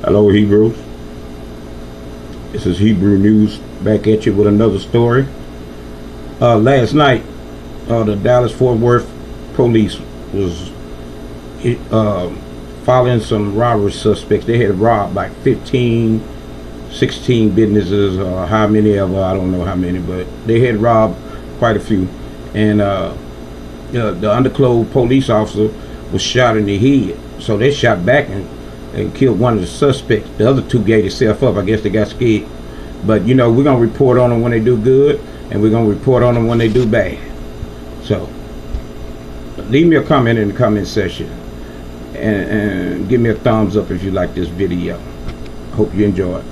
Hello, Hebrews. This is Hebrew News back at you with another story. Last night, the Dallas-Fort Worth police was following some robbery suspects. They had robbed like 15, 16 businesses, or how many ever, I don't know how many, but they had robbed quite a few. And the underclothed police officer was shot in the head. So they shot back and killed one of the suspects. The other two gave themselves up. I guess they got scared. But you know, we're gonna report on them when they do good, and we're gonna report on them when they do bad. So leave me a comment in the comment section, and give me a thumbs up if you like this video. Hope you enjoy it.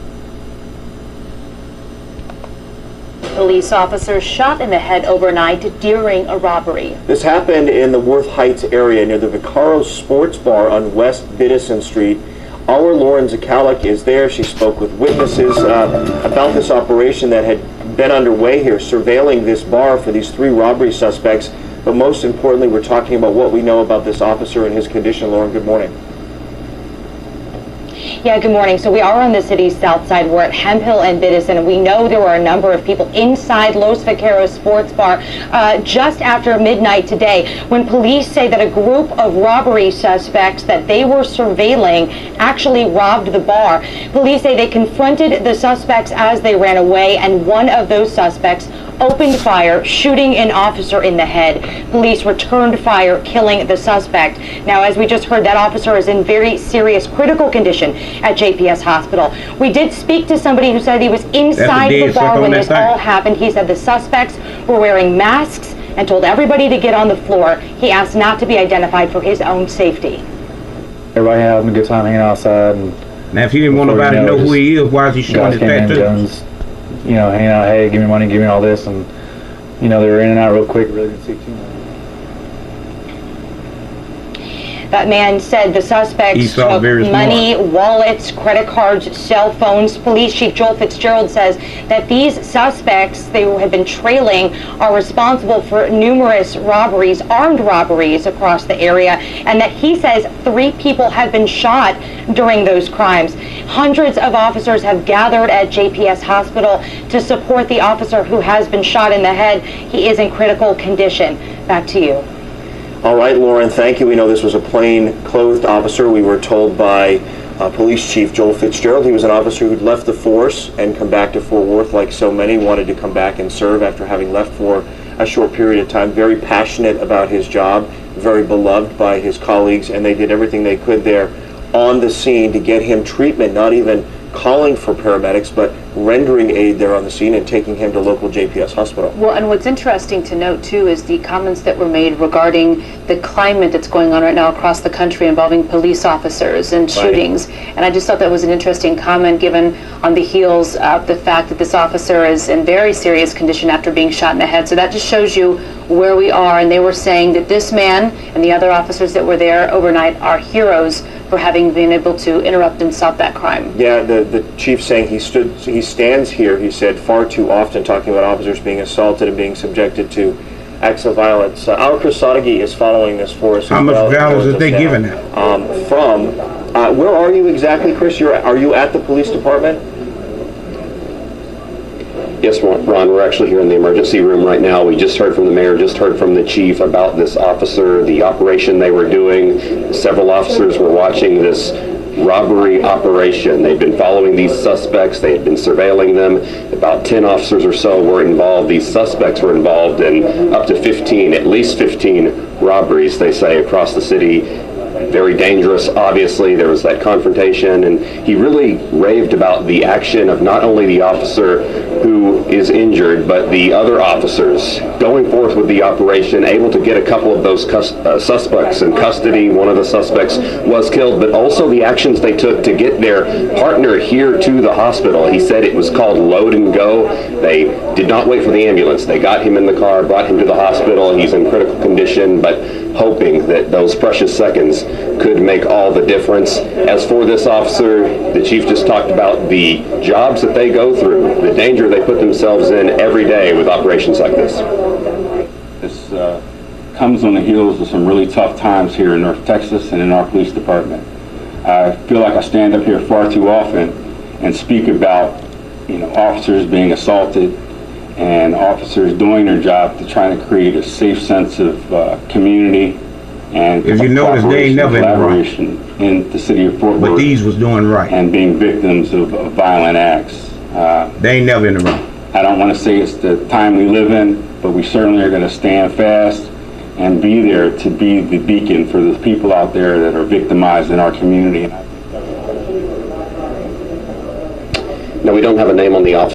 Police officers shot in the head overnight during a robbery. This happened in the Worth Heights area near the Vacaro's Sports Bar on West Biddison Street. Our Lauren Zakalik is there. She spoke with witnesses about this operation that had been underway here, surveilling this bar for these 3 robbery suspects. But most importantly, we're talking about what we know about this officer and his condition. Lauren, good morning. Yeah, good morning. So we are on the city's south side. We're at Hemphill and Biddison, and we know there were a number of people inside Los Vaqueros Sports Bar just after midnight today, when police say that a group of robbery suspects that they were surveilling actually robbed the bar. Police say they confronted the suspects as they ran away, and one of those suspects opened fire, shooting an officer in the head. Police returned fire, killing the suspect. Now, as we just heard, that officer is in very serious critical condition at JPS Hospital. We did speak to somebody who said he was inside the bar when this all happened. He said the suspects were wearing masks and told everybody to get on the floor. He asked not to be identified for his own safety. Everybody having a good time hanging outside. And now, if you didn't want nobody to know who he is, why is he showing his tattoos? You know, hanging out, hey, give me money, give me all this, and you know, they were in and out real quick. Really didn't see too much. That man said the suspects took money, wallets, credit cards, cell phones. Police Chief Joel Fitzgerald says that these suspects they had been trailing are responsible for numerous robberies, armed robberies across the area, and that he says 3 people have been shot during those crimes. Hundreds of officers have gathered at JPS Hospital to support the officer who has been shot in the head. He is in critical condition. Back to you. All right, Lauren, thank you. We know this was a plain-clothed officer. We were told by Police Chief Joel Fitzgerald he was an officer who'd left the force and come back to Fort Worth like so many, wanted to come back and serve after having left for a short period of time. Very passionate about his job, very beloved by his colleagues, and they did everything they could there on the scene to get him treatment, not even calling for paramedics, but rendering aid there on the scene and taking him to local JPS hospital. Well, and what's interesting to note too is the comments that were made regarding the climate that's going on right now across the country involving police officers and shootings. Right. And I just thought that was an interesting comment given on the heels of the fact that this officer is in very serious condition after being shot in the head. So that just shows you where we are. And they were saying that this man and the other officers that were there overnight are heroes for having been able to interrupt and stop that crime. Yeah, the chief saying he stands here, he said, far too often talking about officers being assaulted and being subjected to acts of violence. Our Chris Sadeghi is following this for us. How much violence are they giving him? Where are you exactly, Chris? Are you at the police department? Yes, Ron, we're actually here in the emergency room right now. We just heard from the mayor, just heard from the chief about this officer, the operation they were doing. Several officers were watching this robbery operation. They've been following these suspects. They had been surveilling them. About 10 officers or so were involved. These suspects were involved in up to 15, at least 15 robberies, they say, across the city. Very dangerous, obviously. There was that confrontation, and he really raved about the action of not only the officer who is injured, but the other officers going forth with the operation, able to get a couple of those suspects in custody. One of the suspects was killed, but also the actions they took to get their partner here to the hospital. He said it was called load and go. They did not wait for the ambulance. They got him in the car, brought him to the hospital. He's in critical condition, but hoping that those precious seconds could make all the difference. As for this officer, the chief just talked about the jobs that they go through, the danger they put themselves in every day with operations like this. This comes on the heels of some really tough times here in North Texas and in our police department. I feel like I stand up here far too often and speak about, officers being assaulted and officers doing their job to try to create a safe sense of community and If you notice, they ain't never in the right. collaboration in the city of Fort But Worth these was doing right. and being victims of violent acts. They ain't never in the right. I don't want to say it's the time we live in, but we certainly are going to stand fast and be there to be the beacon for the people out there that are victimized in our community. No, we don't have a name on the officer.